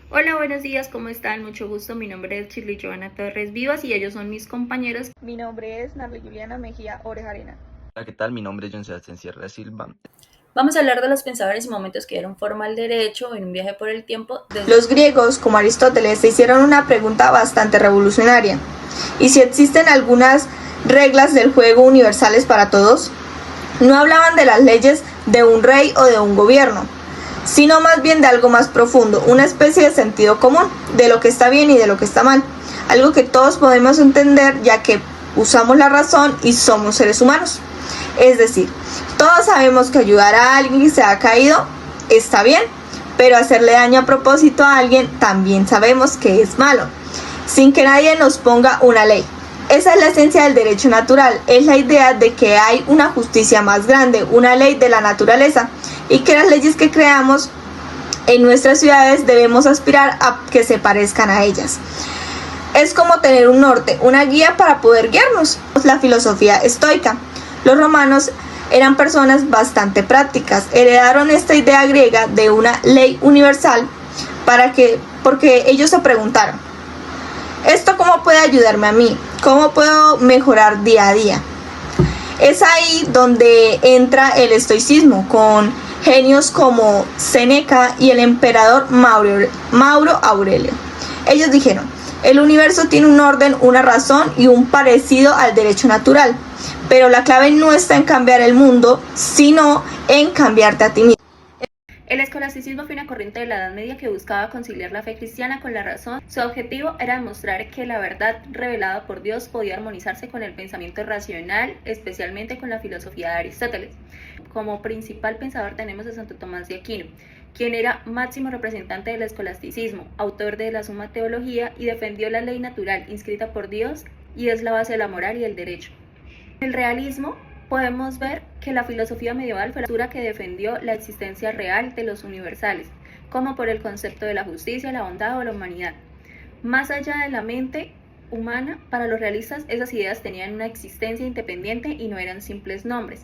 Hola, buenos días, ¿cómo están? Mucho gusto, mi nombre es Shirley Joana Torres Vivas y ellos son mis compañeros. Mi nombre es Narly Juliana Mejía Orejarena. Hola, ¿qué tal? Mi nombre es John Sebastián Sierra Silva. Vamos a hablar de los pensadores y momentos que dieron forma al derecho en un viaje por el tiempo desde... Los griegos, como Aristóteles, se hicieron una pregunta bastante revolucionaria. ¿Y si existen algunas reglas del juego universales para todos? No hablaban de las leyes de un rey o de un gobierno, sino más bien de algo más profundo, una especie de sentido común, de lo que está bien y de lo que está mal. Algo que todos podemos entender ya que usamos la razón y somos seres humanos. Es decir, todos sabemos que ayudar a alguien que se ha caído está bien, pero hacerle daño a propósito a alguien también sabemos que es malo, sin que nadie nos ponga una ley. Esa es la esencia del derecho natural, es la idea de que hay una justicia más grande, una ley de la naturaleza, y que las leyes que creamos en nuestras ciudades debemos aspirar a que se parezcan a ellas. Es como tener un norte, una guía para poder guiarnos. La filosofía estoica. Los romanos eran personas bastante prácticas, heredaron esta idea griega de una ley universal porque ellos se preguntaron, ¿esto cómo puede ayudarme a mí? ¿Cómo puedo mejorar día a día? Es ahí donde entra el estoicismo, con genios como Séneca y el emperador Mauro Aurelio. Ellos dijeron, el universo tiene un orden, una razón y un parecido al derecho natural, pero la clave no está en cambiar el mundo, sino en cambiarte a ti mismo. El escolasticismo fue una corriente de la Edad Media que buscaba conciliar la fe cristiana con la razón. Su objetivo era demostrar que la verdad revelada por Dios podía armonizarse con el pensamiento racional, especialmente con la filosofía de Aristóteles. Como principal pensador tenemos a Santo Tomás de Aquino, quien era máximo representante del escolasticismo, autor de la Suma Teología y defendió la ley natural inscrita por Dios y es la base de la moral y del derecho. En el realismo podemos ver que la filosofía medieval fue la postura que defendió la existencia real de los universales, como por el concepto de la justicia, la bondad o la humanidad. Más allá de la mente humana, para los realistas esas ideas tenían una existencia independiente y no eran simples nombres.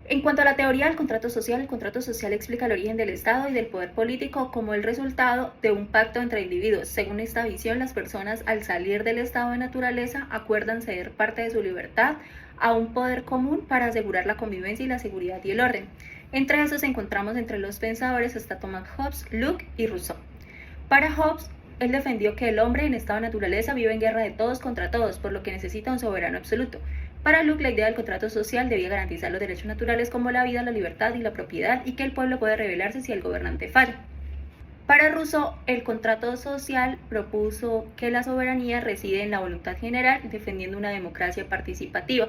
En cuanto a la teoría del contrato social, el contrato social explica el origen del Estado y del poder político como el resultado de un pacto entre individuos. Según esta visión, las personas al salir del estado de naturaleza acuerdan ceder parte de su libertad a un poder común para asegurar la convivencia y la seguridad y el orden. Entre esos encontramos entre los pensadores hasta Thomas Hobbes, Locke y Rousseau. Para Hobbes, él defendió que el hombre en estado de naturaleza vive en guerra de todos contra todos, por lo que necesita un soberano absoluto. Para Locke, la idea del contrato social debía garantizar los derechos naturales como la vida, la libertad y la propiedad, y que el pueblo puede rebelarse si el gobernante falla. Para Rousseau, el contrato social propuso que la soberanía reside en la voluntad general, defendiendo una democracia participativa.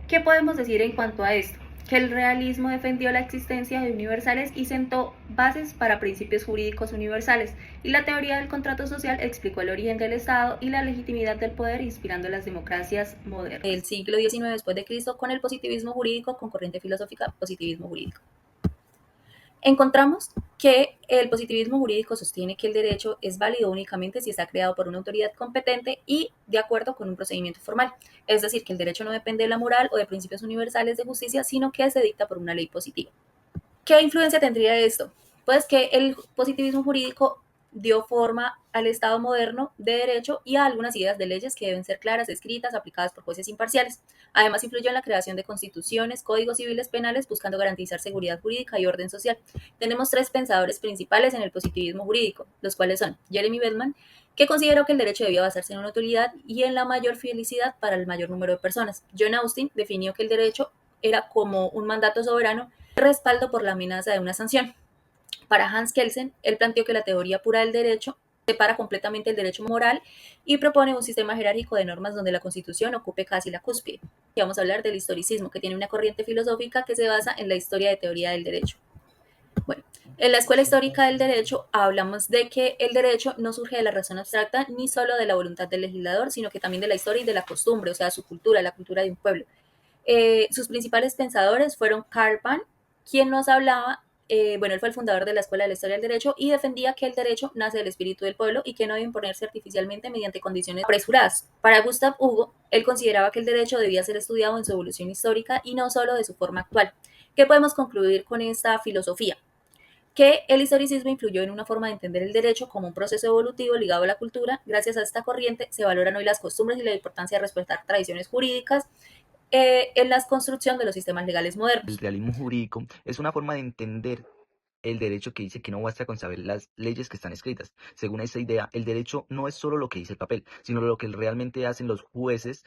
¿Qué podemos decir en cuanto a esto? Que el realismo defendió la existencia de universales y sentó bases para principios jurídicos universales, y la teoría del contrato social explicó el origen del Estado y la legitimidad del poder, inspirando las democracias modernas. El siglo XIX después de Cristo, con el positivismo jurídico, con corriente filosófica, positivismo jurídico. Encontramos que el positivismo jurídico sostiene que el derecho es válido únicamente si está creado por una autoridad competente y de acuerdo con un procedimiento formal. Es decir, que el derecho no depende de la moral o de principios universales de justicia, sino que se dicta por una ley positiva. ¿Qué influencia tendría esto? Pues que el positivismo jurídico dio forma al Estado moderno de derecho y a algunas ideas de leyes que deben ser claras, escritas, aplicadas por jueces imparciales. Además, influyó en la creación de constituciones, códigos civiles penales, buscando garantizar seguridad jurídica y orden social. Tenemos tres pensadores principales en el positivismo jurídico, los cuales son Jeremy Bentham, que consideró que el derecho debía basarse en una utilidad y en la mayor felicidad para el mayor número de personas. John Austin definió que el derecho era como un mandato soberano, respaldo por la amenaza de una sanción. Para Hans Kelsen, él planteó que la teoría pura del derecho separa completamente el derecho moral y propone un sistema jerárquico de normas donde la Constitución ocupe casi la cúspide. Y vamos a hablar del historicismo, que tiene una corriente filosófica que se basa en la historia de teoría del derecho. Bueno, en la escuela histórica del derecho hablamos de que el derecho no surge de la razón abstracta ni solo de la voluntad del legislador, sino que también de la historia y de la costumbre, o sea, su cultura, la cultura de un pueblo. Sus principales pensadores fueron Karl Pan, quien nos hablaba, él fue el fundador de la Escuela de la Historia del Derecho y defendía que el derecho nace del espíritu del pueblo y que no debe imponerse artificialmente mediante condiciones apresuradas. Para Gustav Hugo, él consideraba que el derecho debía ser estudiado en su evolución histórica y no solo de su forma actual. ¿Qué podemos concluir con esta filosofía? que el historicismo influyó en una forma de entender el derecho como un proceso evolutivo ligado a la cultura. Gracias a esta corriente se valoran hoy las costumbres y la importancia de respetar tradiciones jurídicas en la construcción de los sistemas legales El modernos. realismo jurídico es una forma de entender el derecho que dice que no basta con saber las leyes que están escritas. Según esta idea, el derecho no es solo lo que dice el papel, sino lo que realmente hacen los jueces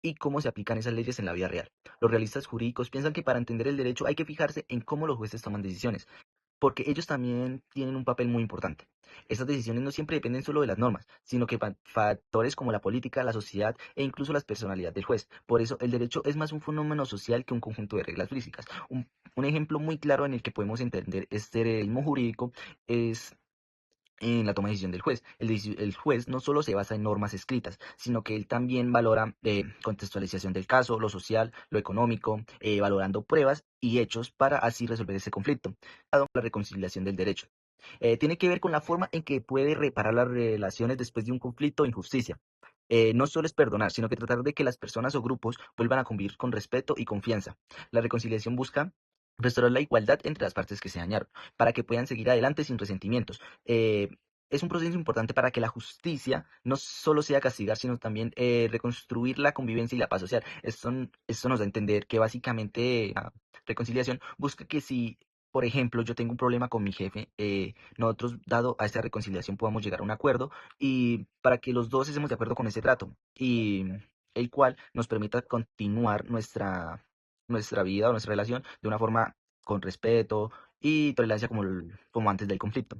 y cómo se aplican esas leyes en la vida real. Los realistas jurídicos piensan que para entender el derecho hay que fijarse en cómo los jueces toman decisiones, porque ellos también tienen un papel muy importante. Estas decisiones no siempre dependen solo de las normas, sino que factores como la política, la sociedad e incluso la personalidad del juez. Por eso el derecho es más un fenómeno social que un conjunto de reglas físicas. Un ejemplo muy claro en el que podemos entender este realismo jurídico es en la toma de decisión del juez. El juez no solo se basa en normas escritas, sino que él también valora contextualización del caso, lo social, lo económico, valorando pruebas y hechos para así resolver ese conflicto. La reconciliación del derecho. Tiene que ver con la forma en que puede reparar las relaciones después de un conflicto o injusticia. No solo es perdonar, sino que tratar de que las personas o grupos vuelvan a convivir con respeto y confianza. La reconciliación busca restaurar la igualdad entre las partes que se dañaron, para que puedan seguir adelante sin resentimientos. Es un proceso importante para que la justicia no solo sea castigar, sino también reconstruir la convivencia y la paz social. Esto nos da a entender que básicamente la reconciliación busca que si, por ejemplo, yo tengo un problema con mi jefe, nosotros, dado a esta reconciliación, podamos llegar a un acuerdo y para que los dos estemos de acuerdo con ese trato y el cual nos permita continuar nuestra vida o nuestra relación de una forma con respeto y tolerancia como antes del conflicto.